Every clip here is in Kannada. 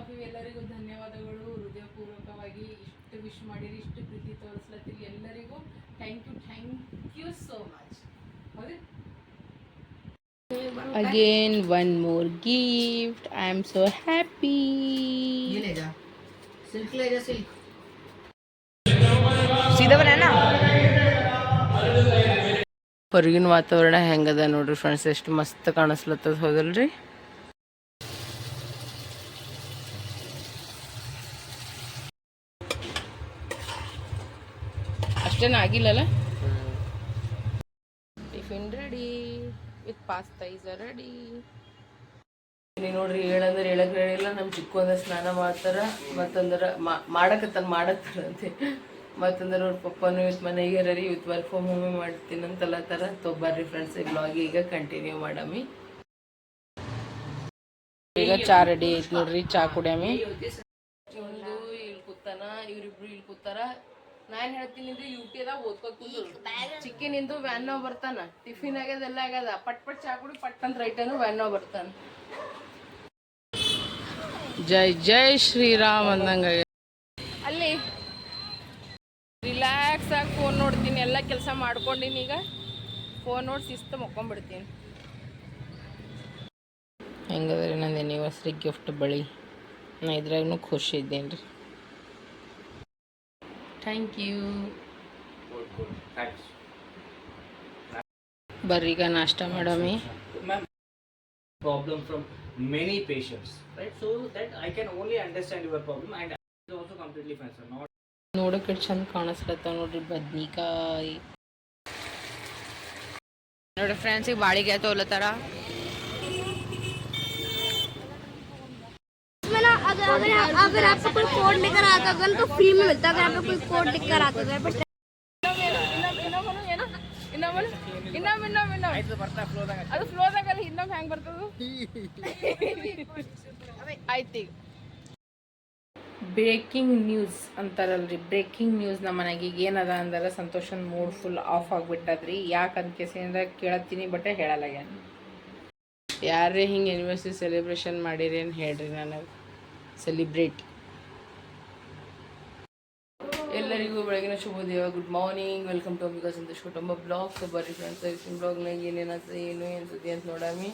ಆಫ್ ಯು ಎಲ್ಲರಿಗೂ ಧನ್ಯವಾದಗಳು. ಹೃದಯಪೂರ್ವಕವಾಗಿ ಇಷ್ಟು ವಿಶ್ ಮಾಡಿರಿ, ಇಷ್ಟು ಪ್ರೀತಿ ತೋರಿಸ್ಲತ್ತೀರಿ ಎಲ್ಲರಿಗೂ. Thank you so much. ಹೌದು again one more gift. I am so happy. ये ले जा, सिल्क ले जा, सिल्क सीधा बनाना. ಹೊರಗಿನ ವಾತಾವರಣ ಹೆಂಗದ ನೋಡ್ರಿ ಫ್ರೆಂಡ್ಸ್, ಎಷ್ಟು ಮಸ್ತ್ ಕಾಣಿಸ್ಲತ್ತದ ಹೌದಲ್ರಿ. ಅಷ್ಟೇನು ಆಗಿಲ್ಲಲ್ಲ. Tiffin ready with pasta is ready. ನೋಡ್ರಿ ಹೇಳಂದ್ರೆ ಹೇಳಕ್ ಹೇಳಿಲ್ಲ. ನಮ್ಮ ಚಿಕ್ಕೊಂದ ಸ್ನಾನ ಮಾಡ್ತಾರ, ಮತ್ತಂದ್ರೆ ಮಾಡತ್ತಾರಂತೆ. ಮತ್ತಂದ್ರೆ ಅವ್ರ ಪಪ್ಪನೂ ಇವತ್ತು ಮನೆಗೆ ಇರರಿ, ಇವತ್ತು ವರ್ಕ್ ಫ್ರಮ್ ಹೋಮ್ ಮಾಡ್ತೀನಿ ಅಂತಲ್ಲತ್ತಾರ. ಬರ್ರಿ ಫ್ರೆಂಡ್ಸ್, ಈ ಬ್ಲಾಗ್ ಈಗ ಕಂಟಿನ್ಯೂ ಮಾಡಮಿ. ಈಗ ಚಾ ರೆಡಿ ಐತಿ ನೋಡ್ರಿ, ಚಾ ಕುಡಿಯಮಿ. ಇವ್ನು ಇಲ್ಲಿ ಕೂತಾನ, ಇವ್ರಿಬ್ರು ಇಲ್ಲಿ ಕೂತಾರ. ನಾನು ಹೇಳ್ತೀನಿ ಯುಟಿ ಅದಾಗ ಓದ್ಕೋತ ಕೂತು ಚಿಕ್ಕಿನಿಂದು ವ್ಯಾನ್ ಬರ್ತಾನ. ಟಿಫಿನ್ ಆಗ್ಯದ ಎಲ್ಲ ಆಗ್ಯದ, ಪಟ್ ಚಾ ಕುಡಿ ಪಟ್ ಅಂತ ರೈಟನು ವ್ಯಾನ್ ಬರ್ತಾನ. ಜೈ ಜೈ ಶ್ರೀರಾಮ್ ಅಂದಂಗ. ಅಲ್ಲಿ ರಿಲ್ಯಾಕ್ಸ್ ಆಗಿ ಫೋನ್ ನೋಡ್ತೀನಿ, ಎಲ್ಲ ಕೆಲಸ ಮಾಡ್ಕೊಂಡಿನಿ. ಈಗ ಫೋನ್ ನೋಡಿ ಶಿಸ್ತು ಮಕ್ಕೊಂಡ್ಬಿಡ್ತೀನಿ. ಹೆಂಗದ್ರಿ ನಂದು ಆ್ಯನಿವರ್ಸರಿ ಗಿಫ್ಟ್ ಬಳಿ, ನಾ ಇದ್ರಾಗೂ ಖುಷಿ ಇದ್ದೇನೆ ರೀ. Thank you. ಬರ್ರಿ ಈಗ ನಾಷ್ಟ ಮಾಡಮಿ. Problem from many patients, right? So that I can only understand your problem, and it's also completely fine, sir. Not ನೋಡೋಕೆ ಚಂದ ಕಾಣಿಸ್ಲತ್ತ ನೋಡ್ರಿ ಬದ್ನಿಕಾಯಿ. ನೋಡ್ರಿ ಫ್ರೆಂಡ್ಸ್, ಈಗ ಬಾಳಿಗೆ ತೋಲತ್ತಾರ. अगर आपका कोई कोड लेकर आता है तो फ्री में मिलता है. अगर आपका कोई कोड लेकर आता है बट ಅದು ಫ್ಲೋದಾಗಲ್ಲ, ಇನ್ನೊಮ್ಮೆ ಹೆಂಗೆ ಬರ್ತದ ಆಯ್ತು. ಈಗ ಬ್ರೇಕಿಂಗ್ ನ್ಯೂಸ್ ಅಂತಾರಲ್ರಿ, ಬ್ರೇಕಿಂಗ್ ನ್ಯೂಸ್ ನಮ್ಮ ಮನೆಗೆ ಈಗ ಏನದ ಅಂದ್ರೆ ಸಂತೋಷನ್ ಮೂಡ್ ಫುಲ್ ಆಫ್ ಆಗಿಬಿಟ್ಟದ್ರಿ. ಯಾಕಂತ ಕೇಸಿಂದ ಕೇಳತ್ತೀನಿ ಬಟ್ ಹೇಳಲ್ಲ. ಯಾರೇ ಹಿಂಗೆ ಆ್ಯನಿವರ್ಸರಿ ಸೆಲೆಬ್ರೇಷನ್ ಮಾಡಿರಿ ಅಂತ ಹೇಳ್ರಿ ನನಗೆ. ಸೆಲಿಬ್ರೇಟ್. ಎಲ್ಲರಿಗೂ ಬೆಳಗಿನ ಶುಭೋದಯ, good morning, welcome to Ambika Santosh ಕುಟುಂಬ ಬ್ಲಾಗ್. ಸೊ ಬರ್ರಿ ಫ್ರೆಂಡ್ಸ್, ಇವತ್ತಿನ ಬ್ಲಾಗ್ನಾಗ ಏನೇನಾಗ್ತದೆ ಏನು ಸುದ್ದಿ ಅಂತ ನೋಡಮಿ.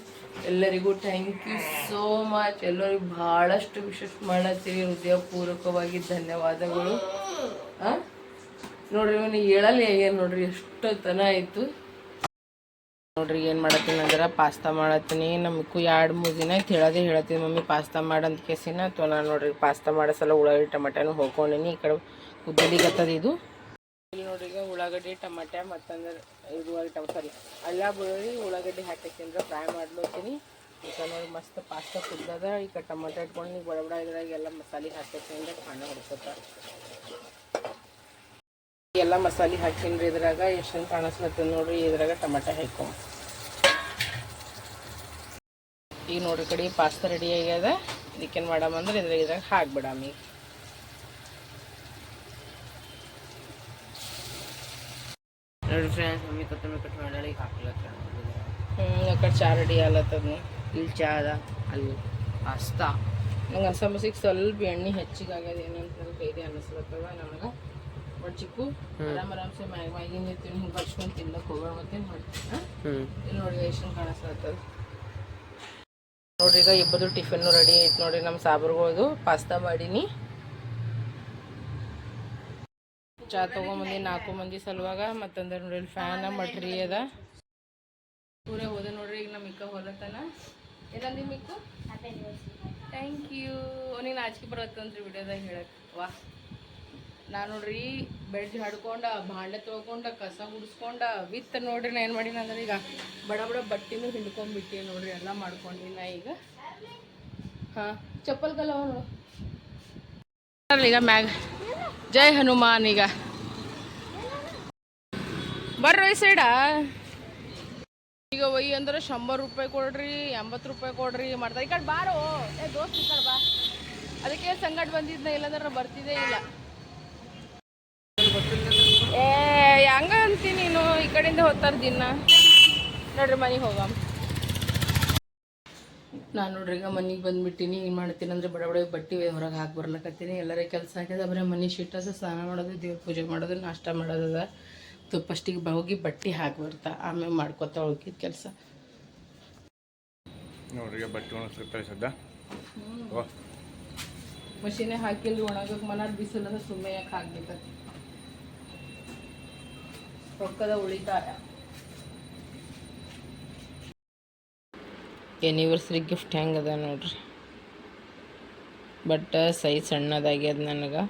ಎಲ್ಲರಿಗೂ ಥ್ಯಾಂಕ್ ಯು ಸೋ ಮಚ್. ಎಲ್ಲರಿಗೂ ಭಾಳಷ್ಟು ವಿಶೇಷ ಮಾಡತ್ತೀರಿ, ಹೃದಯಪೂರ್ವಕವಾಗಿ ಧನ್ಯವಾದಗಳು. ನೋಡ್ರಿ ಇವನು ಹೇಳಲ್ಲ ಏನು ನೋಡ್ರಿ, ಎಷ್ಟು ತನ ಆಯಿತು ನೋಡ್ರಿ. ಏನು ಮಾಡತ್ತೀನಿ ಅಂದ್ರೆ ಪಾಸ್ತಾ ಮಾಡತ್ತೀನಿ. ನಮಗೂ 2-3 ದಿನ ಆಯ್ತು ಹೇಳತ್ತೀನಿ ಮಮ್ಮಿ ಪಾಸ್ತಾ ಮಾಡಂತ ಕೇಸಿನ. ಅಥವಾ ನಾನು ನೋಡ್ರಿ ಪಾಸ್ತಾ ಮಾಡೋ ಸಲ ಉಳ್ಳಾಗಡ್ಡಿ ಟಮಾಟೆನೂ ಹೋಗ್ಕೊಂಡಿನಿ. ಈ ಕಡೆ ಕುದ್ದಲಿಗತ್ತದ ಇದು. ಇಲ್ಲಿ ನೋಡ್ರಿ ಈಗ ಉಳ್ಳಾಗಡ್ಡಿ ಟಮಾಟೆ ಮತ್ತಂದ್ರೆ ಸಾರಿ ಅಲ್ಲ ಬೆಳ್ಳುಳ್ಳಿ ಉಳ್ಳಾಗಡ್ಡಿ ಹಾಕೈತಿಂದ್ರೆ ಫ್ರೈ ಮಾಡ್ಲತ್ತೀನಿ. ಈಗ ನೋಡಿ ಮಸ್ತ್ ಪಾಸ್ತಾ ಕುದ್ದದ. ಈಗ ಟಮಾಟೆ ಇಟ್ಕೊಂಡು ಬಡ ಇದ್ರಾಗ ಎಲ್ಲ ಮಸಾಲೆ ಹಾಕೈತಿ ಅಂದ್ರೆ ಖಾಣ ಹೊಡ್ಕೋತ ಎಲ್ಲ ಮಸಾಲೆ ಹಾಕಿನ್ರಿ. ಇದ್ರಾಗ ಎಷ್ಟು ಕಾಣಿಸ್ಲತ್ತದ ನೋಡ್ರಿ. ಇದ್ರಾಗ ಟಮಾಟೆ ಹಾಕೊ. ಈಗ ನೋಡ್ರಿ ಕಡೆ ಪಾಸ್ತಾ ರೆಡಿ ಆಗ್ಯದ. ಇದಕ್ಕೇನು ಮಾಡಮಂದ್ರೆ ಇದ್ರಾಗ ಹಾಕ್ಬಿಡಮಿ. ನೋಡಿ ಫ್ರೆಂಡ್ಸ್, ಮಮ್ಮಿ ಕೊತ್ತಂಬರಿ ಕಟ್ ಮಾಡಿ ಹಾಕ್ಲತ್ತ. ಆ ಕಡೆ ಚಾ ರೆಡಿ ಆಗ್ಲತ್ತದ. ಇಲ್ಲಿ ಚಾ ಅದ, ಅಲ್ಲಿ ಪಾಸ್ತಾ. ನಂಗೆ ಅನ್ಸಂಬಸಿಗೆ ಸ್ವಲ್ಪ ಎಣ್ಣೆ ಹೆಚ್ಚಿಗೆ ಆಗ್ಯದ ಏನಂತ ಕೈದೆ ಅನ್ನಿಸ್ಲತ್ತದ ನನಗೆ. ಬಟ್ ಚಿಕ್ಕು ಆರಾಮ್ಸೆ ಮ್ಯಾಗಿನ ಇರ್ತೀನಿ, ಹಿಂಗೆ ಕಚ್ಕೊಂಡು ತಿನ್ನಕ್ಕೆ ಹೋಗೋಣ ಮತ್ತೇನು ಮಾಡ್ತೀನಿ. ಇಲ್ಲಿ ನೋಡಿ ಎಷ್ಟು ಕಾಣಿಸ್ಲತ್ತದ ನೋಡ್ರಿ. ಈಗ ಇಬ್ಬರು ಟಿಫಿನ್ನು ರೆಡಿ ಐತೆ ನೋಡ್ರಿ. ನಮ್ಮ ಸಾಬ್ರುಗಳದು ಪಾಸ್ತಾ ಮಾಡೀನಿ. ಚಾ ತೊಗೊಂಬಂದು 4 ಮಂದಿ ಸಲುವಾಗ. ಮತ್ತಂದ್ರೆ ನೋಡ್ರಿ ಇಲ್ಲಿ ಫ್ಯಾನ ಮಟ್ರಿ ಅದ ಪೂರೇ ಹೋದ ನೋಡ್ರಿ. ಈಗ ನಮ್ಮ ಇಕ್ಕ ಹೊಲತನ ಏನಂದಿ ಮಿಕ್ಕು? Thank you. ನೀನು ಆಚಿಕೆ ಬರತ್ತಂತ್ರಿ ವಿಡಿಯೋದಾಗ ಹೇಳಕ್ಕೆ. ವಾ, ನಾನು ನೋಡ್ರಿ ಬೆಡ್ ಹಾಡ್ಕೊಂಡು ಭಾಂಡೆ ತೊಳ್ಕೊಂಡು ಕಸ ಗುಡಿಸ್ಕೊಂಡ ವಿತ್ ನೋಡ್ರಿ ನಾ ಏನು ಮಾಡೀನಿ ಅಂದ್ರೆ ಈಗ ಬಡ ಬಟ್ಟಿನೂ ಹಿಂಡ್ಕೊಂಡ್ಬಿಟ್ಟು ನೋಡ್ರಿ ಎಲ್ಲ ಮಾಡ್ಕೊಂಡು ನಾ ಈಗ. ಹಾಂ, ಚಪ್ಪಲ್ ಕಲ್ಲ ಈಗ ಮ್ಯಾಗ ಜೈ ಹನುಮಾನ್. ಈಗ ಬರ್ರಿ ಸೈಡ. ಈಗ ಒಯ್ಯಿ ಅಂದ್ರೆ 100 ರೂಪಾಯಿ ಕೊಡ್ರಿ, 80 ರೂಪಾಯಿ ಕೊಡ್ರಿ ಮಾಡ್ತಾರೆ. ಈ ಕಡೆ ಬಾರೋ ದೋಸ್ತ್, ಈ ಕಡೆ ಬಾ. ಅದಕ್ಕೆ ಸಂಗಟ್ ಬಂದಿದ್ನ, ಇಲ್ಲಾಂದ್ರೆ ಬರ್ತಿದ್ದೇ ಇಲ್ಲ. ಹಂಗ ಅಂತೀನಿ ನೀನು. ಈ ಕಡೆಯಿಂದ ಹೋಗ್ತಾರ ದಿನ ನೋಡ್ರಿ. ಮನೆಗೆ ಹೋಗಮ್ಮ ನಾನು ನೋಡ್ರಿ ಈಗ ಮನೆಗೆ ಬಂದುಬಿಟ್ಟಿನಿ. ಏನು ಮಾಡ್ತೀನಿ ಅಂದರೆ ಬಡ ಬಟ್ಟೆ ಹೊರಗೆ ಹಾಕಿ ಬರ್ಲಕತ್ತೀನಿ. ಎಲ್ಲರ ಕೆಲಸ ಆಗ್ಯದ, ಬರೀ ಮನೆ ಶಿಟ್ಟೋದು, ಸ್ನಾನ ಮಾಡೋದು, ದೇವ್ರ ಪೂಜೆ ಮಾಡೋದು, ನಾಷ್ಟ ಮಾಡೋದದ. ಫಸ್ಟಿಗೆ ಹೋಗಿ ಬಟ್ಟೆ ಹಾಕಿ ಬರ್ತಾ, ಆಮೇಲೆ ಮಾಡ್ಕೊತಾ ಉಳ್ಕಿದ ಕೆಲಸ. ನೋಡ್ರಿ ಬಟ್ಟೆ ಒಣಗಿಸ್ತಾರೆ ಸದ್ದ. ಮಷೀನೇ ಹಾಕಿಲ್ರಿ ಒಣಗಕ್ಕೆ. ಮನಾರ್ ಬಿಸಿಲಂದ್ರೆ ಸುಮ್ಮನೆ ಯಾಕೆ ಹಾಕ್ಬೇಕತಿ. ರೊಕ್ಕದ ಉಳಿತಾಯ. ಎನಿವರ್ಸರಿ ಗಿಫ್ಟ್ ಹೆಂಗದ ನೋಡ್ರಿ. ಬಟ್ ಸೈಜ್ ಸಣ್ಣದಾಗ್ಯದ ನನಗೆ.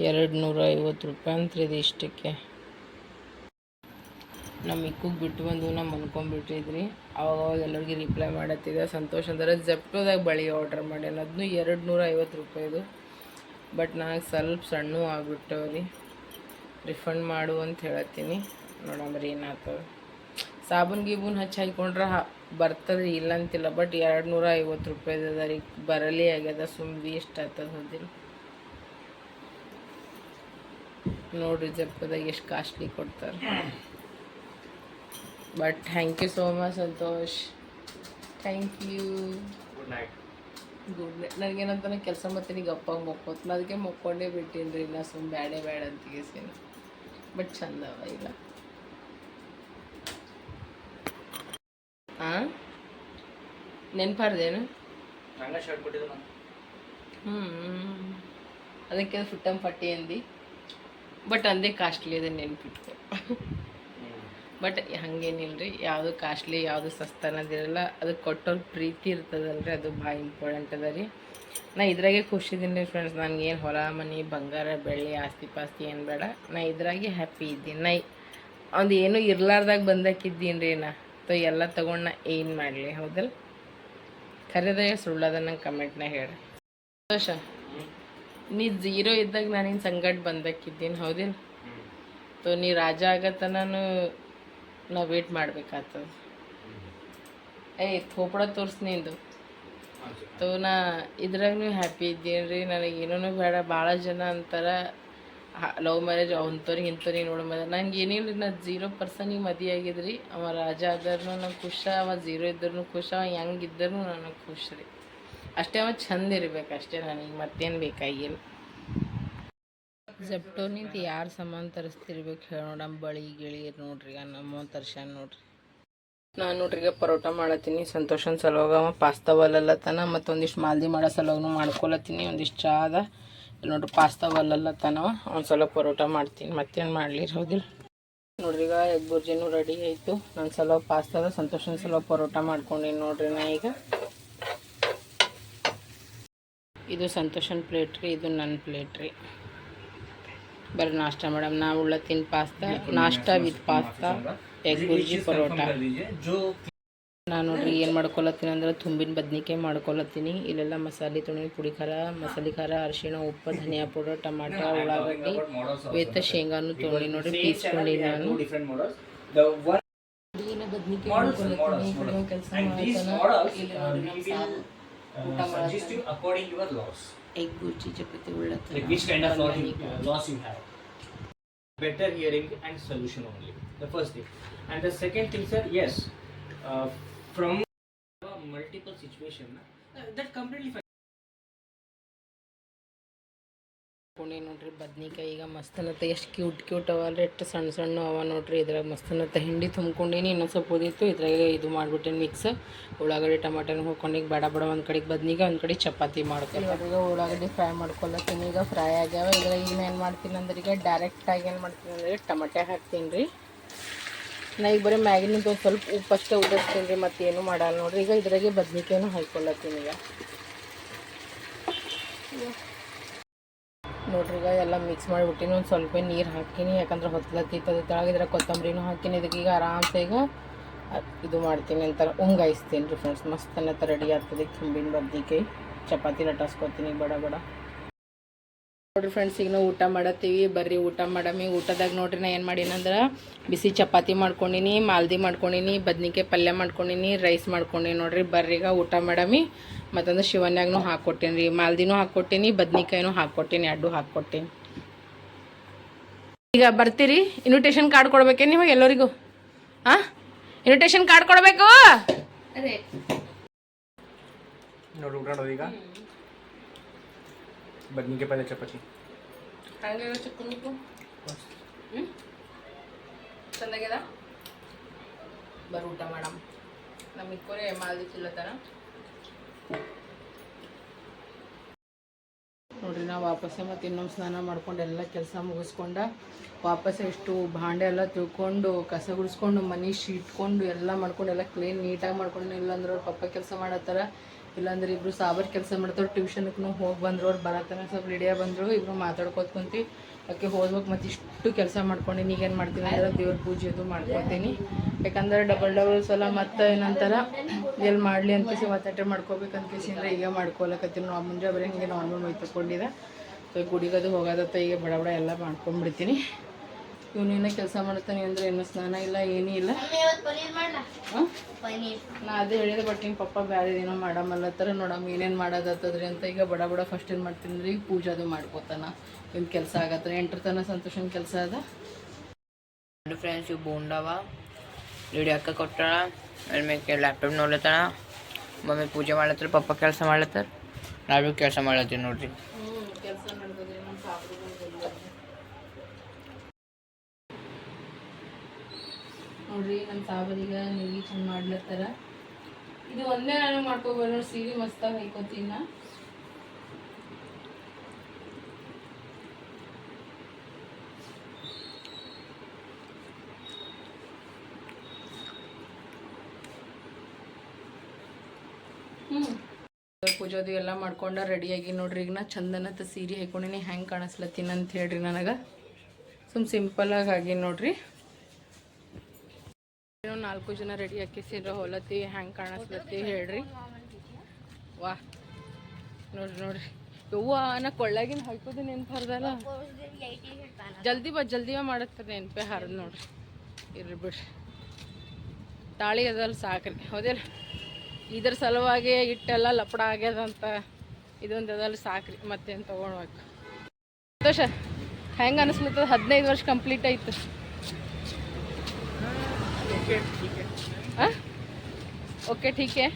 250 ರೂಪಾಯಿ ಅಂತ್ರಿ ಇದು ಇಷ್ಟಕ್ಕೆ. ನಮ್ಮ ಮಿಕ್ಕುಗೆ ಬಿಟ್ಟು ಬಂದು ನಾವು ಮನ್ಕೊಂಡ್ಬಿಟ್ಟಿದ್ರಿ. ಅವಾಗ ಎಲ್ಲರಿಗೆ ರಿಪ್ಲೈ ಮಾಡತ್ತಿದ್ದೆ. ಸಂತೋಷ್ ಅಂದರೆ ಜೆಪ್ಟೋದಾಗ ಬಳಿ ಆರ್ಡ್ರ್ ಮಾಡ್ಯಾನ, ಅದನ್ನು 250 ರೂಪಾಯಿದು. ಬಟ್ ನನಗೆ ಸ್ವಲ್ಪ ಸಣ್ಣ ಆಗ್ಬಿಟ್ಟವ್ರಿ. ರಿಫಂಡ್ ಮಾಡು ಅಂತ ಹೇಳತ್ತೀನಿ. ನೋಡಂಬ್ರಿ ಏನಾಗ್ತದೆ. ಸಾಬೂನು ಗೀಬೂನ್ ಹಚ್ಚಿ ಹಾಕ್ಕೊಂಡ್ರೆ ಬರ್ತದೆ, ಇಲ್ಲ ಅಂತಿಲ್ಲ. ಬಟ್ 250 ರೂಪಾಯಿದು ಅದ ರೀ. ಬರಲಿ ಆಗ್ಯದ, ಸುಮ್ಮನೆ ಇಷ್ಟ ಆಗ್ತದೆ ಹೋದಿಲ್ಲ. ನೋಡ್ರಿ ಜೆಪ್ಟೋದಾಗ ಎಷ್ಟು ಕಾಸ್ಟ್ಲಿ ಕೊಡ್ತಾರೆ. But thank you so much Santosh, thank you. Good night. Good night. ನನಗೇನಂತ ಕೆಲಸ ಮಾಡ್ತೀನಿ, ಗಪ್ಪಾಗಿ ಮೊಕ್ಕೋತೀನಿ. ಅದಕ್ಕೆ ಮೊಕ್ಕೊಂಡೇ ಬಿಟ್ಟೀನಿ ರೀ. ನಾ ಸುಮ್ಮನೆ ಬೇಡ ಅಂತೀಸಿನ. ಬಟ್ ಚಂದ ಅವ ಇಲ್ಲ. ಹಾಂ ನೆನಪಾರ್ದೇನು? ಹಂಗ ಶರ್ಟ್ ಕೊಟ್ಟಿದ್ದು ನಾನು. ಅದಕ್ಕೆ ಫುಟ್ಟಂ ಪಟ್ಟಿ ಅಂದು. ಬಟ್ ಅಂದೇ ಕಾಸ್ಟ್ಲಿ ಅದ, ನೆನ್ಪಿಟ್ಕೊ. ಬಟ್ ಹಾಗೇನಿಲ್ಲ ರೀ. ಯಾವುದು ಕಾಸ್ಟ್ಲಿ ಯಾವುದು ಸಸ್ತ ಅನ್ನೋದಿರಲ್ಲ. ಅದು ಕೊಟ್ಟೋರು ಪ್ರೀತಿ ಇರ್ತದಲ್ರಿ, ಅದು ಭಾಳ ಇಂಪಾರ್ಟೆಂಟ್ ಅದ ರೀ. ನಾ ಇದ್ರಾಗೆ ಖುಷಿದ್ದೀನಿ ರೀ ಫ್ರೆಂಡ್ಸ್. ನನಗೇನು ಹೊಲ ಮನೆ ಬಂಗಾರ ಬೆಳ್ಳಿ ಆಸ್ತಿ ಪಾಸ್ತಿ ಏನು ಬೇಡ. ನಾ ಇದ್ರಾಗೆ ಹ್ಯಾಪಿ ಇದ್ದೀನಿ. ನಾ ಒಂದು ಏನೂ ಇರ್ಲಾರ್ದಾಗ ಬಂದಾಕಿದ್ದೀನಿ ರೀ. ನಾ ಎಲ್ಲ ತೊಗೊಂಡು ನಾ ಏನು ಮಾಡಲಿ? ಹೌದಲ್ಲ? ಖರೇದ ಸುಳ್ಳದ ನಂಗೆ ಕಮೆಂಟ್ನಾಗ ಹೇಳಿ. ಸಂತೋಷ, ನೀ ಝೀರೋ ಇದ್ದಾಗ ನಾನಿನ್ ಸಂಗಟ್ ಬಂದಾಕಿದ್ದೀನಿ, ಹೌದಿಲ್ಲ? ನೀ ರಾಜ ಆಗತ್ತ ನಾ ವೇಟ್ ಮಾಡ್ಬೇಕಾಗ್ತದೆ. ಥೋಪಡ ತೋರ್ಸ್ ನಿಂದು. ನಾ ಇದ್ರಾಗ ಹ್ಯಾಪಿ ಇದ್ದೀನಿ ರೀ. ನನಗೆ ಏನೂ ಬೇಡ. ಭಾಳ ಜನ ಅಂತಾರೆ ಲವ್ ಮ್ಯಾರೇಜ್ ಅಂಥವ್ರಿಗೆ ಇಂಥವ್ರಿಗೆ ನೋಡೋ ಮದುವೆ. ನಂಗೆ ಏನಿಲ್ಲ ರೀ. ನಾ 0% ಮದುವೆ ಆಗಿದ್ರಿ. ಅವ ರಾಜ ಆದ್ರೂ ನಂಗೆ ಖುಷ, ಅವ 0 ಇದ್ರೂ ಖುಷ, ಅವ ಹೆಂಗಿದ್ರೂ ನನಗೆ ಖುಷಿ ರೀ. ಅಷ್ಟೇ ಅವ ಚಂದ ಇರ್ಬೇಕು ಅಷ್ಟೇ. ನನಗೆ ಮತ್ತೇನು ಬೇಕಾಗಿಲ್ಲ. ಜೆಪ್ಟೋನಿಂದ ಯಾರು ಸಾಮಾನು ತರಿಸ್ತಿರ್ಬೇಕು ಹೇಳಿ ನೋಡಮ್. ಬಳಿ ಗಿಳಿ ನೋಡ್ರಿ, ನಮ್ಮ ತರ್ಸ್ಯಾನ ನೋಡ್ರಿ. ನಾನು ನೋಡ್ರಿ ಈಗ ಪರೋಟ ಮಾಡತ್ತೀನಿ. ಸಂತೋಷನ ಸಲುವಾಗ ಅವ ಪಾಸ್ತಾ ಒಲ್ಲತ್ತನ, ಮತ್ತು ಒಂದಿಷ್ಟು ಮಾಲ್ದಿ ಮಾಡೋ ಸಲುವಾಗೂ ಮಾಡ್ಕೊಳತ್ತೀನಿ. ಒಂದಿಷ್ಟು ಚಾ ಅದ ನೋಡ್ರಿ. ಪಾಸ್ತಾ ಒಲ್ಲತ್ತನವ, ಒಂದು ಸಲ ಪರೋಟ ಮಾಡ್ತೀನಿ. ಮತ್ತೇನು ಮಾಡಲಿ? ಹೌದಿಲ್ಲ? ನೋಡ್ರಿ ಈಗ ಎಗ್ ಬುರ್ಜಿನೂ ರೆಡಿ ಆಯಿತು. ನನ್ನ ಸಲ ಪಾಸ್ತಾದ, ಸಂತೋಷನ ಸಲ ಪರೋಟ ಮಾಡ್ಕೊಂಡೀನಿ ನೋಡ್ರಿ. ನಾ ಈಗ ಇದು ಸಂತೋಷನ ಪ್ಲೇಟ್ ರೀ, ಇದು ನನ್ನ ಪ್ಲೇಟ್ ರೀ. ಬರ್ರಿ ನಾಷ್ಟ ಮೇಡಮ್. ನಾ ಉಳ್ಳತ್ತಿನ ಪಾಸ್ತಾ, ನಾಷ್ಟ with pasta, egg bhurji, paratha. ನಾನು ನೋಡ್ರಿ ಏನು ಮಾಡ್ಕೊಳತ್ತೀನಿ ಅಂದ್ರೆ ತುಂಬಿನ ಬದ್ನಿಕಾಯಿ ಮಾಡ್ಕೊಳತ್ತೀನಿ. ಇಲ್ಲೆಲ್ಲ ಮಸಾಲೆ ತುಣಿ, ಪುಡಿ ಖಾರ, ಮಸಾಲೆ ಖಾರ, ಅರಿಶಿಣ, ಉಪ್ಪು, ಧನಿಯಾ ಪೌಡರ್, ಟಮಾಟ, ಉಳ್ಳಾಗಡ್ಡಿ ವೇತ ಶೇಂಗಾನು ತೊಗೊಂಡು ನೋಡ್ರಿ ಪೀಸ್ಕೊಂಡು ನಾನು ಬದ್ನಿಕಾಯಿ ಮಾಡ್ಕೊಳತ್ತೀನಿ. ಕೆಲಸ ಎಗ್ ಬುರ್ಜಿ, ಚಪಾತಿ, ಉಳ್ಳತ್ತೀನಿ. Which kind of loss you have? Better hearing and solution only. The first thing. And the second thing, sir, yes, from multiple situation, that completely fine. ನೋಡ್ರಿ ಬದ್ನಿಕಾಯಿ ಈಗ ಮಸ್ತನತ್ತ ಎಷ್ಟು ಕ್ಯೂಟ್ ಅವಲ್ಲ, ಎಷ್ಟು ಸಣ್ಣ ಅವ ನೋಡ್ರಿ. ಇದ್ರಾಗ ಮಸ್ತನತ್ತ ಹಿಂಡಿ ತುಂಬ್ಕೊಂಡೀನಿ. ಇನ್ನೊಂದು ಸ್ವಲ್ಪ ಓದಿತ್ತು. ಇದ್ರಾಗ ಇದು ಮಾಡ್ಬಿಟ್ಟೇನಿ ಮಿಕ್ಸ್. ಉಳ್ಳಾಗಡ್ಡಿ ಟಮಾಟನ ಹೋಗ್ಕೊಂಡೀಗ ಬಡ ಒಂದು ಕಡೆಗೆ ಬದ್ನಿಕಾಯಿ, ಒಂದು ಕಡೆ ಚಪಾತಿ ಮಾಡ್ಕೊಂಡು ಅದ್ರಾಗ ಉಳ್ಳಾಗಡ್ಡಿ ಫ್ರೈ ಮಾಡ್ಕೊಳತ್ತೀನಿ. ಈಗ ಫ್ರೈ ಆಗ್ಯಾವ. ಇದ್ರಾಗ ಈಗ ಏನು ಮಾಡ್ತೀನಿ ಅಂದ್ರೆ ಈಗ ಡೈರೆಕ್ಟಾಗಿ ಏನು ಮಾಡ್ತೀನಿ ಅಂದರೆ ಟಮಾಟೆ ಹಾಕ್ತೀನಿ ರೀ. ನಾ ಈಗ ಬರೀ ಮ್ಯಾಗಿನಿಂದ ಒಂದು ಸ್ವಲ್ಪ ಉಪ್ಪು ಅಷ್ಟೇ ಉದಿಸ್ತೀನಿ ರೀ, ಮತ್ತೇನು ಮಾಡಲ್ಲ ನೋಡ್ರಿ. ಈಗ ಇದ್ರಾಗೆ ಬದ್ನಿಕಾಯಿನೂ ಹಾಕ್ಕೊಳತ್ತೀನಿ. ಈಗ ನೋಡ್ರಿ ಈಗ ಎಲ್ಲ ಮಿಕ್ಸ್ ಮಾಡಿಬಿಟ್ಟಿನಿ. ಒಂದು ಸ್ವಲ್ಪ ನೀರು ಹಾಕೀನಿ, ಯಾಕಂದ್ರೆ ಹೊತ್ಲತ್ತಿತ್ತು. ಅದ್ರ ತೆಳಗಿದ್ರೆ ಕೊತ್ತಂಬರಿನೂ ಹಾಕೀನಿ. ಇದಕ್ಕೆ ಈಗ ಆರಾಮ್ಸೆ ಈಗ ಇದು ಮಾಡ್ತೀನಿ ಅಂತಾರೆ, ಉಂಗಾಯಿಸ್ತೀನಿ ರೀ ಫ್ರೆಂಡ್ಸ್. ಮಸ್ತ್ ಅನ್ನತ್ತ ರೆಡಿ ಆಗ್ತದೆ ತುಂಬಿನ ಬದ್ನಿಕಾಯಿ. ಚಪಾತಿ ಲಟಾಸ್ಕೊತೀನಿ ಬಡ ನೋಡ್ರಿ ಫ್ರೆಂಡ್ಸ್. ಈಗ ನಾವು ಊಟ ಮಾಡತ್ತೀವಿ, ಬರ್ರಿ ಊಟ ಮಾಡಮಿ. ಊಟದಾಗ ನೋಡ್ರಿ ನಾ ಏನು ಮಾಡೀನಂದ್ರೆ ಬಿಸಿ ಚಪಾತಿ ಮಾಡ್ಕೊಂಡೀನಿ, ಮಾಲ್ದಿ ಮಾಡ್ಕೊಂಡೀನಿ, ಬದ್ನಿಕಾಯಿ ಪಲ್ಯ ಮಾಡ್ಕೊಂಡೀನಿ, ರೈಸ್ ಮಾಡ್ಕೊಂಡೀನಿ ನೋಡ್ರಿ. ಬರ್ರಿ ಈಗ ಊಟ ಮಾಡಮಿ. ಮತ್ತಂದ್ರೆ ಶಿವನ್ಯಾಗೂ ಹಾಕ್ಕೊಟ್ಟೇನಿ ರೀ, ಮಾಲ್ದಿನೂ ಹಾಕ್ಕೊಟ್ಟೀನಿ, ಬದ್ನಿಕಾಯಿನೂ ಹಾಕ್ಕೊಟ್ಟೀನಿ, ಎರಡು ಹಾಕ್ಕೊಟ್ಟೀನಿ. ಈಗ ಬರ್ತೀರಿ? ಇನ್ವಿಟೇಷನ್ ಕಾರ್ಡ್ ಕೊಡ್ಬೇಕೇನು ನಿಮಗೆ ಎಲ್ಲರಿಗೂ? ಹಾಂ, ಇನ್ವಿಟೇಷನ್ ಕಾರ್ಡ್ ಕೊಡಬೇಕು. ಅದೇ ನೋಡಿ ಊಟ ಮಾಡೋದು ಈಗ ಬದ್ನಿಕಾಯಿ ಪಲ್ಯ ಚಪಾತಿ. ಹಂಗೆ ಚಿಕ್ಕಬೇಕು. ಚೆನ್ನಾಗ್ಯದ. ಬರ್ ಊಟ ಮಾಡಮ್. ನಮಗೆ ಕೊರೆ ಮಾಡಿಲ್ಲತರ ನೋಡ್ರಿ. ನಾವು ವಾಪಸ್ಸೆ ಮತ್ತು ಇನ್ನೊಂದು ಸ್ನಾನ ಮಾಡ್ಕೊಂಡು ಎಲ್ಲ ಕೆಲಸ ಮುಗಿಸ್ಕೊಂಡ ವಾಪಸ್ ಎಷ್ಟು ಭಾಂಡೆ ಎಲ್ಲ ತಿಳ್ಕೊಂಡು ಕಸ ಗುಡಿಸ್ಕೊಂಡು ಮನೆ ಶೀಟ್ಕೊಂಡು ಎಲ್ಲ ಮಾಡ್ಕೊಂಡು ಎಲ್ಲ ಕ್ಲೀನ್ ನೀಟಾಗಿ ಮಾಡ್ಕೊಂಡು. ಇಲ್ಲಾಂದ್ರೆ ಅವ್ರು ಪಪ್ಪ ಕೆಲಸ ಮಾಡತ್ತಾರ, ಇಲ್ಲಾಂದ್ರೆ ಇಬ್ಬರು ಸಾಬರ್ ಕೆಲಸ ಮಾಡ್ತಾರೆ. ಟ್ಯೂಷನ್ಗೂ ಹೋಗಿ ಬಂದರು, ಅವ್ರು ಬರತ್ತಾನೆ ಸ್ವಲ್ಪ ರೆಡಿಯಾಗಿ ಬಂದರು. ಇಬ್ಬರು ಮಾತಾಡ್ಕೊತ ಕುಂತು ಅದಕ್ಕೆ ಹೋಗ್ಬೇಕು. ಮತ್ತು ಇಷ್ಟು ಕೆಲಸ ಮಾಡ್ಕೊಂಡು ಈಗೇನು ಮಾಡ್ತೀನಿ ಅಂದ್ರೆ ದೇವ್ರ ಪೂಜೆ ಅದು ಮಾಡ್ಕೊತೀನಿ. ಯಾಕಂದ್ರೆ ಡಬಲ್ ಸಲ ಮತ್ತು ಏನಂತಾರೆ ಎಲ್ಲಿ ಮಾಡಲಿ ಅಂತೇಸಿ ಒತ್ತಾಟ ಮಾಡ್ಕೋಬೇಕು ಅಂತೇಸಿ ಅಂದರೆ ಈಗ ಮಾಡ್ಕೊಳಕತ್ತೀನಿ. ನಾವು ಮುಂಜೆ ಬರೀ ಹಿಂಗೆ ನಾರ್ಮಲ್ ಮೈ ತಗೊಂಡಿದ್ದೆ. ಸೊ ಗುಡಿಗದು ಹೋಗೋದತ್ತ ಈಗ ಬಡ ಬಡ ಎಲ್ಲ ಮಾಡ್ಕೊಂಡ್ಬಿಡ್ತೀನಿ. ಇವನೇನೋ ಕೆಲಸ ಮಾಡ್ತಾನೆ ಅಂದರೆ ಏನೂ ಸ್ನಾನ ಇಲ್ಲ ಏನೂ ಇಲ್ಲ. ನಾ ಅದೇ ಹೇಳಿದೆ, ಬಟ್ ನಿಮ್ಮ ಪಪ್ಪ ಬೇರೆ ಏನೋ ಮಾಡಮಲ್ಲತ್ತರ ನೋಡಮ್ಮ ಏನೇನು ಮಾಡೋದತ್ತದ್ರಿ ಅಂತ. ಈಗ ಬಡ ಬಡ ಫಸ್ಟ್ ಏನು ಮಾಡ್ತೀನಿ ಅಂದ್ರೆ ಈಗ ಪೂಜಾದು ಮಾಡ್ಕೋತಾನ. ಇವ್ನ ಕೆಲಸ ಆಗತ್ತೆ 8 ತನ ಸಂತೋಷನ ಕೆಲಸ ಅದ. ಫ್ರೆಂಡ್ಸ್ ಇವು ಬೋಂಡವ ರೆಡಿ ಅಕ್ಕ ಕೊಟ್ಟಾಳ. ಆಮೇಲೆ ಲ್ಯಾಪ್ಟಾಪ್ ನೋಡ್ಲತ್ತಾಳ. ಮಮ್ಮಿ ಪೂಜೆ ಮಾಡ್ಲತ್ತಾರ, ಪಪ್ಪ ಕೆಲಸ ಮಾಡ್ಲತ್ತಾರ, ನಾವೂ ಕೆಲಸ ಮಾಡ್ಲತ್ತೀವಿ ನೋಡ್ರಿ. ಕೆಲಸ ನಡೆದ್ರಿ ನಮ್ಮ ಸಾಬ್ರು ನೋಡ್ರಿ. ನಮ್ಮ ಸಾಬರಿಗೆ ನೀರು ಚಂದ ಮಾಡ್ಲತ್ತಾರ. ಇದು ಒಂದೇ ನಾನು ಮಾಡ್ಕೋಬೋದು ನೋಡಿ. ಸೀರೆ ಮಸ್ತಾಗಿ ಹೈಕೋತೀನಿ ನಾ. ಪೂಜಾದು ಎಲ್ಲ ಮಾಡ್ಕೊಂಡ ರೆಡಿಯಾಗಿ ನೋಡ್ರಿ. ಈಗ ನಾ ಚಂದನತ್ತ ಸೀರೆ ಹಾಕೊಂಡಿನಿ. ಹೆಂಗೆ ಕಾಣಿಸ್ಲತ್ತೀನಿ ಅಂತ ಹೇಳ್ರಿ. ನನಗೆ ಸಿಂಪಲಾಗಿ ಆಗಿ ನೋಡ್ರಿ. 4 ಜನ ರೆಡಿ ಹಾಕಿ ಸೀರೆ ಹೊಲತ್ತಿ ಹೆಂಗೆ ಕಾಣಿಸ್ಲತ್ತಿ ಹೇಳ್ರಿ. ವಾ ನೋಡ್ರಿ ನೋಡ್ರಿ. ಯವ್ವ ನಾ ಕೊಳ್ಳಾಗಿನ ಹಾಕೋದು ನೆನ್ಪು ಹರಿದಲ್ಲ. ಜಲ್ದಿ ಮಾಡತ್ತಾರೆ ನೆನಪೇ ಹರಿದು ನೋಡ್ರಿ. ಇರ್ರಿ ಬಿಡ್ರಿ, ತಾಳಿ ಅದಲ್ಲ ಸಾಕ್ರಿ. ಹೌದಿಲ್ಲ, ಇದ್ರ ಸಲುವಾಗಿ ಇಟ್ಟೆಲ್ಲ ಲಪಡ ಆಗ್ಯದಂತ ಇದೊಂದು ಅದಲ್ಲ ಸಾಕ್ರಿ. ಮತ್ತೇನು ತೊಗೊಳ್ಬೇಕು. ಸಂತೋಷ ಹೆಂಗೆ ಅನಿಸ್ಲತ್ತದ? 15 ವರ್ಷ ಕಂಪ್ಲೀಟ್ ಆಯ್ತು. ओके ठीक है.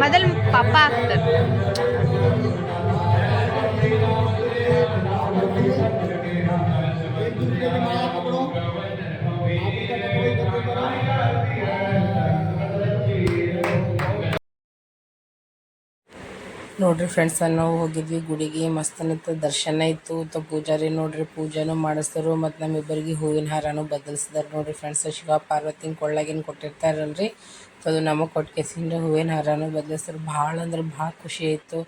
ಮೊದಲು ಪಪ್ಪ ಆಗ್ತದೆ. ನೋಡ್ರಿ ಫ್ರೆಂಡ್ಸ್, ನಾವು ಹೋಗಿದ್ವಿ ಗುಡಿಗೆ. ಮಸ್ತನಿತ್ತು, ದರ್ಶನ ಇತ್ತು. ಪೂಜಾರಿ ನೋಡ್ರಿ ಪೂಜಾನು ಮಾಡಿಸ್ತಾರೆ ಮತ್ತು ನಮ್ಮಿಬ್ಬರಿಗೆ ಹೂವಿನ ಹಾರನೂ ಬದಲಿಸಿದಾರೆ ನೋಡ್ರಿ ಫ್ರೆಂಡ್ಸ್. ಶಿವ ಪಾರ್ವತಿನ ಕೊಳ್ಳಾಗಿನ ಕೊಟ್ಟಿರ್ತಾರಲ್ರಿ, ಅದು ನಮಗೆ ಕೊಟ್ಕೆಸಿಂದ ಹೂವಿನ ಹಾರನೂ ಬದಲಿಸ್ತಾರೆ. ಭಾಳ ಅಂದ್ರೆ ಭಾಳ ಖುಷಿ ಆಯಿತು.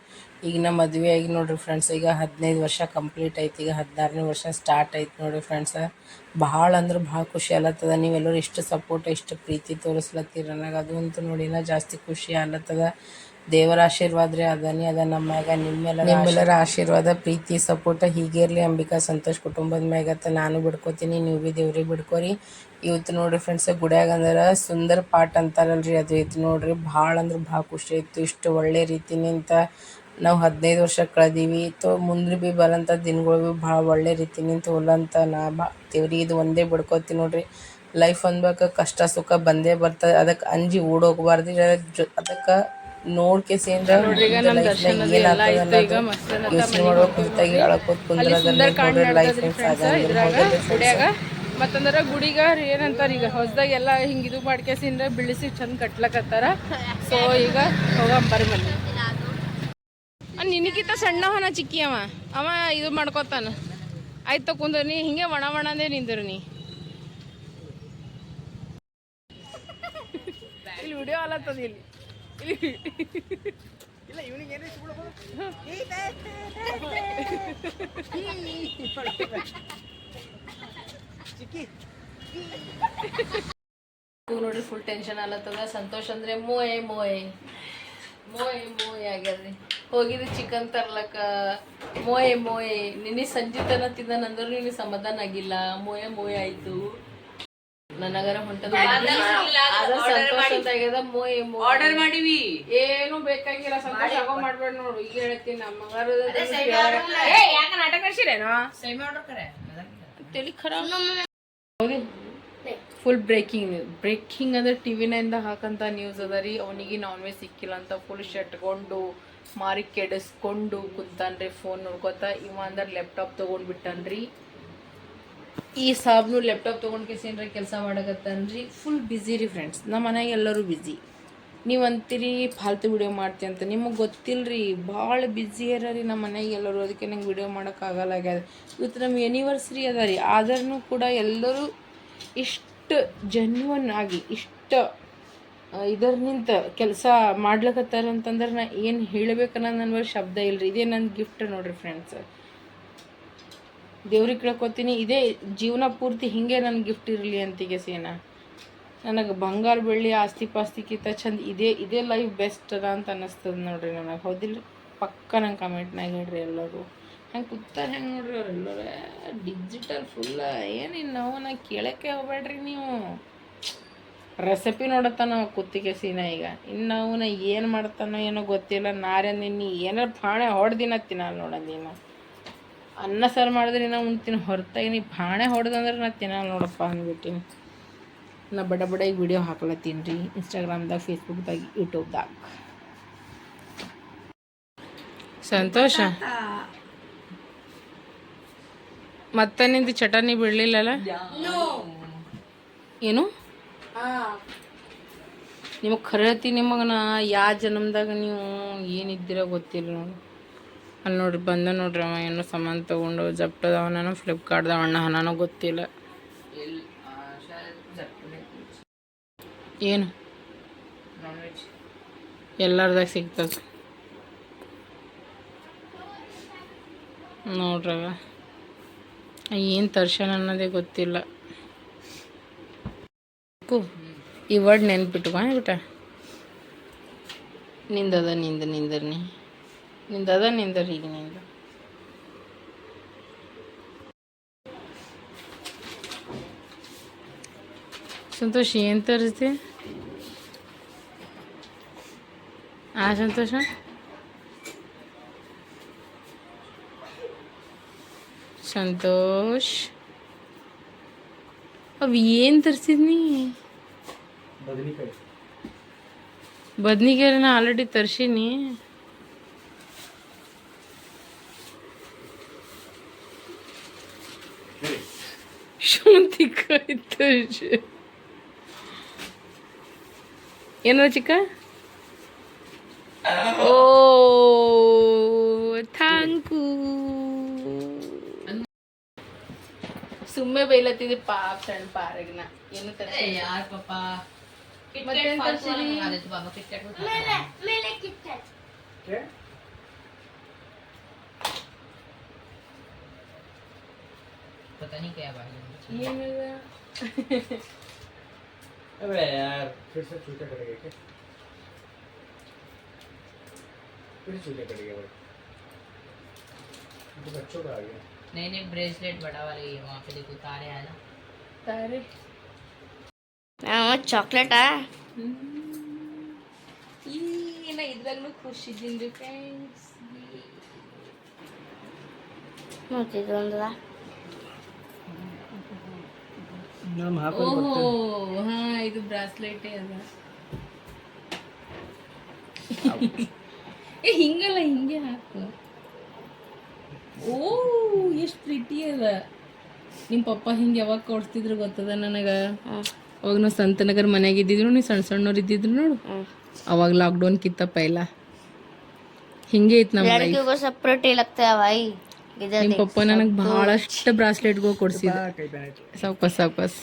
ಈಗ ನಮ್ಮ ಮದುವೆ ಆಗಿ ನೋಡ್ರಿ ಫ್ರೆಂಡ್ಸ್ ಈಗ 15 ವರ್ಷ ಕಂಪ್ಲೀಟ್ ಆಯ್ತು. ಈಗ 16ನೇ ವರ್ಷ ಸ್ಟಾರ್ಟ್ ಆಯ್ತು ನೋಡ್ರಿ ಫ್ರೆಂಡ್ಸ್. ಭಾಳ ಅಂದ್ರೆ ಭಾಳ ಖುಷಿ ಅಲ್ಲತ್ತದ. ನೀವೆಲ್ಲರೂ ಇಷ್ಟು ಸಪೋರ್ಟ್ ಇಷ್ಟು ಪ್ರೀತಿ ತೋರಿಸ್ಲತ್ತೀರಿ ನನಗೆ, ಅದು ಅಂತೂ ನೋಡಿನ ಜಾಸ್ತಿ ಖುಷಿ ಅಲ್ಲತ್ತದ. ದೇವರ ಆಶೀರ್ವಾದ ರೀ ಅದನ್ನೇ ಅದ ನಮ್ಮ ಮ್ಯಾಗ. ನಿಮ್ಮೆಲ್ಲರ ಆಶೀರ್ವಾದ ಪ್ರೀತಿ ಸಪೋರ್ಟ್ ಹೀಗೆ ಇರಲಿ. ಅಂಬಿಕಾ ಸಂತೋಷ್ ಕುಟುಂಬದ ಮ್ಯಾಗತ್ತ ನಾನು ಬಿಡ್ಕೋತೀನಿ, ನೀವು ಭೀ ದೇವ್ರಿಗೆ ಬಿಡ್ಕೋರಿ. ಇವತ್ತು ನೋಡ್ರಿ ಫ್ರೆಂಡ್ಸ್ ಗುಡಿಯಾಗ ಅಂದ್ರೆ ಸುಂದರ ಪಾಠ ಅಂತಾರಲ್ರಿ, ಅದು ಐತಿ ನೋಡ್ರಿ. ಭಾಳ ಅಂದ್ರೆ ಭಾಳ ಖುಷಿ ಆಯಿತು. ಇಷ್ಟು ಒಳ್ಳೆ ರೀತಿನಿಂದ ನಾವು 15 ವರ್ಷ ಕಳೆದೀವಿ. ಮುಂದೆ ಭೀ ಬರೋಂಥ ದಿನಗಳು ಭೀ ಭಾಳ ಒಳ್ಳೆ ರೀತಿನಿಂದ ಹೋಲಂತ ನಾ ದೇವ್ರಿಗೆ ಇದು ಒಂದೇ ಬಿಡ್ಕೋತೀನಿ ನೋಡ್ರಿ. ಲೈಫ್ ಅನ್ಬೇಕು ಕಷ್ಟ ಸುಖ ಬಂದೇ ಬರ್ತದೆ, ಅದಕ್ಕೆ ಅಂಜಿ ಓಡೋಗ್ಬಾರ್ದು. ಅದಕ್ಕೆ ನೋಡ್ಕೇಸಿ ಯೋಚನೆ ಮಾಡ್ಬೇಕು, ಕುಂತಾಗಿ ಅಳಕೋತ್ ಕುಂದ್ರದಲ್ಲ ಲೈಫ್ ಮತ್ತಂದ್ರೆ ಗುಡಿಗ ಏನಂತಾರೆ ಈಗ ಹೊಸದಾಗ ಎಲ್ಲ ಹಿಂಗೆ ಇದು ಮಾಡ್ಕೇಸಿಂದ ಬಿಳಿಸಿ ಚಂದ ಕಟ್ಲಕತ್ತಾರ. ಸೊ ಈಗ ಹೋಗಂಬರಿ ಮನೆ. ನಿನಗಿಂತ ಸಣ್ಣ ಹೊನ ಚಿಕ್ಕಿ ಅವ ಇದು ಮಾಡ್ಕೊತಾನ. ಆಯ್ತು ಕುಂದ್ರ ನೀ ಹಿಂಗೆ ಒಣ ಒಣಂದೇ ನಿಂದ್ರು ನೀ. ಇಲ್ಲಿ ವಿಡಿಯೋ ಆಲತ್ತದ ಇಲ್ಲಿ ಇಲ್ಲ ಇವನಿಗೆ ನೋಡ್ರಿ ಫುಲ್ ಟೆನ್ಷನ್ ಆಲತ್ತದ. ಸಂತೋಷ್ ಅಂದ್ರೆ ಮೋಯ್ ಮೋಯ್ ಮೋಯ್ ಮೋಯ್ ಆಗ್ಯಾದ್ರಿ. ಹೋಗಿದ್ರಿ ಚಿಕನ್ ತರ್ಲಕ್ಕ ಮೋಯ್ ಮೋಯ್. ನಿನ್ನೆ ಸಂಜೆ ತನ ತಿಂದನಂದ್ರು ನಿನಗೆ ಸಮಾಧಾನ ಆಗಿಲ್ಲ. ಮೋಯ್ ಮೋಯ್ ಆಯ್ತು. ನನಗರ ಹೊಂಟದ ಸಂತೋಷ ಅಂತ ಆಗ್ಯದ. ಮೋಯ್ ಮೋಯ್ ಆರ್ಡರ್ ಮಾಡಿವಿ. ಏನು ಬೇಕಾಗಿಲ್ಲ ಸಂತೋಷ ಆಗೋ ಮಾಡ್ಬೇಡ ನೋಡು. ಈಗ ಹೇಳ್ತೀನಿ ನಮ್ಮ ಮಗರ ಯಾಕ ನಾಟಕ ಕಳ್ಸಿರೇನೋ ತಲೆ ಖರಾಬ್. ಫುಲ್ ಬ್ರೇಕಿಂಗ್ ಅಂದ್ರೆ ಟಿವಿನಿಂದ ಹಾಕಂತ ನ್ಯೂಸ್ ಅದ ರೀ. ಅವನಿಗೆ ನಾನ್ ವೆಜ್ ಸಿಕ್ಕಿಲ್ಲ ಅಂತ ಫುಲ್ ಶೆಟ್ಕೊಂಡು ಮಾರಿ ಕೆಡಿಸ್ಕೊಂಡು ಕುಂತಾನ್ರಿ ಫೋನ್ ನೋಡ್ಕೊತ. ಇವ ಅಂದ್ರೆ ಲ್ಯಾಪ್ಟಾಪ್ ತೊಗೊಂಡ್ಬಿಟ್ಟನ್ರಿ. ಈ ಸಾಬ್ನು ಲ್ಯಾಪ್ಟಾಪ್ ತೊಗೊಂಡು ಕೇಸೇನ್ರಿ ಕೆಲಸ ಮಾಡಕತ್ತಾನ್ರಿ. ಫುಲ್ ಬ್ಯುಸಿ ರೀ ಫ್ರೆಂಡ್ಸ್. ನಮ್ಮ ಮನೆಯಾಗ ಎಲ್ಲರೂ ಬ್ಯುಸಿ. ನೀವು ಅಂತೀರಿ ಫಾಲ್ತು ವಿಡಿಯೋ ಮಾಡ್ತೀವಿ ಅಂತ. ನಿಮಗೆ ಗೊತ್ತಿಲ್ಲರಿ ಭಾಳ ಬ್ಯುಸಿ ಇರ ರೀ ನಮ್ಮ ಮನೆಯಾಗ ಎಲ್ಲರೂ. ಅದಕ್ಕೆ ನಂಗೆ ವಿಡಿಯೋ ಮಾಡೋಕ್ಕಾಗಲ್ಲ ಆಗ್ಯದ. ಇವತ್ತು ನಮ್ಮ ಎನಿವರ್ಸರಿ ಅದ ರೀ. ಆದ್ರೂ ಕೂಡ ಎಲ್ಲರೂ ಇಷ್ಟು ಜೆನ್ಯೂನ್ ಆಗಿ ಇಷ್ಟು ಇದರ್ನಿಂತ ಕೆಲಸ ಮಾಡ್ಲಕತ್ತಾರ ಅಂತಂದ್ರೆ ನಾ ಏನು ಹೇಳ್ಬೇಕನ್ನ ನನ್ನ ಶಬ್ದ ಇಲ್ಲರಿ. ಇದೇ ನನ್ನ ಗಿಫ್ಟ್ ನೋಡ್ರಿ ಫ್ರೆಂಡ್ಸ್. ದೇವ್ರಿಗೆ ಕೇಳ್ಕೊತೀನಿ ಇದೇ ಜೀವನ ಪೂರ್ತಿ ಹಿಂಗೆ ನನ್ನ ಗಿಫ್ಟ್ ಇರಲಿ ಅಂತಿಗೆ ಸೇನಾ. ನನಗೆ ಬಂಗಾರ ಬೆಳ್ಳಿ ಆಸ್ತಿ ಪಾಸ್ತಿಕ್ಕಿಂತ ಚಂದ ಇದೇ ಲೈಫ್ ಬೆಸ್ಟ್ ಅದ ಅಂತ ಅನ್ನಿಸ್ತದೆ ನೋಡ್ರಿ ನನಗೆ. ಹೌದಿಲ್ಲ? ಪಕ್ಕ ನಂಗೆ ಕಮೆಂಟ್ನಾಗ ಹೇಳ್ರಿ ಎಲ್ಲರೂ. ಹಂಗೆ ಕೂತಾರೆ ಹೆಂಗೆ ನೋಡ್ರಿ ಅವರೆಲ್ಲರೂ ಡಿಜಿಟಲ್ ಫುಲ್ಲ. ಏನಿನ್ನು ನಾವು ನಾ ಕೇಳೋಕ್ಕೆ ಹೋಗ್ಬೇಡ್ರಿ ನೀವು. ರೆಸಿಪಿ ನೋಡತ್ತಾನ ಕುತ್ತಿಗೆ ಸೀನ ಈಗ. ಇನ್ನು ನಾವು ಏನು ಮಾಡ್ತಾನೋ ಏನೋ ಗೊತ್ತಿಲ್ಲ. ನಾರೇ ನಿನ್ನ ಏನಾರು ಪಾಣೆ ಹೊಡೆದಿನ ತಿನ್ನಲ್ಲ ನೋಡೋದಿನ. ಅನ್ನ ಸಾರು ಮಾಡಿದ್ರೆ ನಾ ಉಣ್ತೀನಿ ಹೊರತಾಗಿ ನೀ ಪಾಣೆ ಹೊಡೆದಂದ್ರೆ ನಾ ತಿನ್ನಲ್ಲ ನೋಡಪ್ಪ ಅಂದ್ಬಿಟ್ಟಿನಿ. ನಾ ಬಡ ಈಗ ವಿಡಿಯೋ ಹಾಕ್ಲತ್ತೀನಿ ರೀ ಇನ್ಸ್ಟಾಗ್ರಾಮ್ದಾಗ, ಫೇಸ್ಬುಕ್ದಾಗ, ಯೂಟ್ಯೂಬ್ದಾಗ. ಸಂತೋಷ ಮತ್ತೆ ನಿಂದು ಚಟನಿ ಬಿಡಲಿಲ್ಲಲ್ಲ ಏನು? ನಿಮಗೆ ಖರೆ ಹೇಳ್ತೀನಿ, ನಿಮಗೆ ನಾ ಯಾವ ಜನ್ಮದಾಗ ನೀವು ಏನಿದ್ದೀರೋ ಗೊತ್ತಿಲ್ಲ ನೋಡಿ. ಅಲ್ಲಿ ನೋಡ್ರಿ ಬಂದ ನೋಡ್ರಿ ಅವ ಏನೋ ಸಾಮಾನು ತೊಗೊಂಡು ಜಪ್ಟದವ. ನಾನು ಫ್ಲಿಪ್ಕಾರ್ಟ್ದವ ಅಣ್ಣ ನನಗೂ ಗೊತ್ತಿಲ್ಲ ಏನು ಎಲ್ಲರದಾಗ ಸಿಗ್ತದೆ ನೋಡ್ರವ. ಏನು ತರ್ಷನ್ ಅನ್ನೋದೇ ಗೊತ್ತಿಲ್ಲ. ಈ ವರ್ಡ್ ನೆನ್ಪಿಟ್ಕೊ ಬಿಟ್ಟ. ನಿಂದದ ನಿಂದರ್ನಿ ನಿಂದದ ನಿಂದರ್ ಈಗ ನಿಂದ. ಸಂತೋಷ್ ಏನು ತರಿಸ್ತಿ? ಸಂತೋಷ ಸಂತೋಷ್ ಅವು ಏನು ತರಿಸಿದ್ನಿ? ಬದ್ನಿಕಾಯಿ ನಾ ಆಲ್ರೆಡಿ ತರ್ಸೀನಿ. ಶುಂಠಿಕಾಯಿ ತರ್ಸಿ ಏನೋ ಚಿಕ್ಕ. ಓ ಥ್ಯಾಂಕ್ ಯು. ಸುಮ್ಮನೆ ಬೈಲತ್ತಿದ್ದೆ ಪಾಪ ಸಣ್ಣ ಪಾರಗ್ನ. ಏನು ತರ್ಸಿ ಯಾರು ಪಾಪ ಮತ್ತೇನು ತರ್ಸಿರಿ? पता नहीं क्या बात है। अबे यार फिर से चूते कटेगा क्या? फिर चूते कटेगा भाई। तो बच्चों का आ गया। नहीं ब्रेसलेट बड़ा वाला ये वहाँ पे देखो तारे है ना। तारे ಚಾಕ್ಲೇಟ್ ಏನ ಇದ್ರಾಗ್ಲೂ ಖುಷಿದ್ದೀನಿ ಫ್ರೆಂಡ್ಸ್. ಮತ್ತಿದೊಂದದ ಓಹೋ ಹಾ ಇದು ಬ್ರಾಸ್ಲೆಟೇ ಅದ. ಹಿಂಗಲ್ಲ ಹಿಂಗೆ ಹಾಕು. ಓ ಎಷ್ಟು ಪ್ರಿಟಿ ಅದ. ನಿಮ್ಮ ಪಪ್ಪ ಹಿಂಗೆ ಯಾವಾಗ ಕೊಡ್ತಿದ್ರು ಗೊತ್ತದ ನನಗೆ. ಅವಾಗ ನಾವು ಸಂತನಗರ್ ಮನ್ಯಾಗ ಇದ್ದಿದ್ರು, ನೀವು ಸಣ್ಣ ಸಣ್ಣವ್ರು ಇದ್ದಿದ್ರು ನೋಡು. ಅವಾಗ ಲಾಕ್ಡೌನ್ ಕಿತ್ತಪ್ಪ ಇಲ್ಲ ಹಿಂಗೆ ಐತೆ ನಮ್ಮ लड़कियों को सेपरेट ही लगता है भाई. इधर ನಿಮ್ಮ ಪಪ್ಪ ನನಗೆ ಭಾಳಷ್ಟು ಬ್ರಾಸ್ಲೆಟ್ಗಳು ಕೊಡ್ಸಿದ್ರು. ಸಾವ್ಕಾಸ್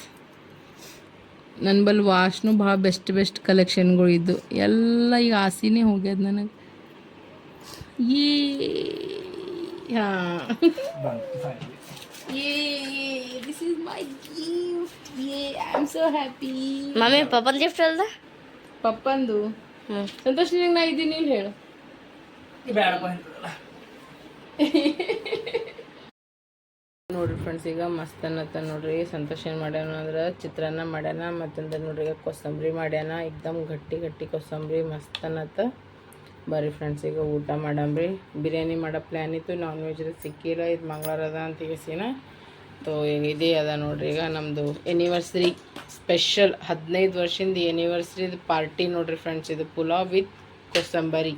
ನನ್ನ ಬಲ್ ವಾಶ್ನು ಭಾಳ ಬೆಸ್ಟ್ ಕಲೆಕ್ಷನ್ಗಳು ಇದ್ದು ಎಲ್ಲ ಈಗ ಆಸೆನೇ ಹೋಗ್ಯದ ನನಗೆ. ಈ ಹಾಂ this is my gift. I am so happy. Mummy papa gift चलता. ಪಪ್ಪಂದು ಸಂತೋಷ್ ನಿನಗೆ ನಾ ಇದ್ದೀನಿ ಇಲ್ಲಿ ಹೇಳು. ನೋಡ್ರಿ ಫ್ರೆಂಡ್ಸ್, ಈಗ ಮಸ್ತ್ ಅನ್ನತ್ತ ನೋಡ್ರಿ. ಸಂತೋಷ ಏನು ಮಾಡ್ಯಾನ ಅಂದ್ರೆ ಚಿತ್ರಾನ್ನ ಮಾಡ್ಯಾನ, ಮತ್ತಂದ್ರೆ ನೋಡ್ರಿ ಈಗ ಕೋಸಂಬರಿ ಮಾಡ್ಯಾನ. ಏಕ್ದಮ್ ಗಟ್ಟಿ ಕೋಸಂಬರಿ ಮಸ್ತ್ ಅನ್ನತ್ತ. ಬರ್ರಿ ಫ್ರೆಂಡ್ಸ್ ಈಗ ಊಟ ಮಾಡಮ್ರಿ. ಬಿರಿಯಾನಿ ಮಾಡೋ ಪ್ಲ್ಯಾನ್ ಇತ್ತು, ನಾನ್ ವೆಜ್ ಸಿಕ್ಕಿಲ್ಲ. ಇದು ಮಂಗಳವಾರ ಅದ ಅಂತ ಕೇಸಿನ ತೋ ಇದೇ ಅದ ನೋಡ್ರಿ. ಈಗ ನಮ್ಮದು ಎನಿವರ್ಸರಿ ಸ್ಪೆಷಲ್ 15 ವರ್ಷದ ಎನಿವರ್ಸರಿದು ಪಾರ್ಟಿ ನೋಡ್ರಿ ಫ್ರೆಂಡ್ಸ್. ಇದು ಪುಲಾವ್ ವಿತ್ ಕೋಸಂಬರಿ.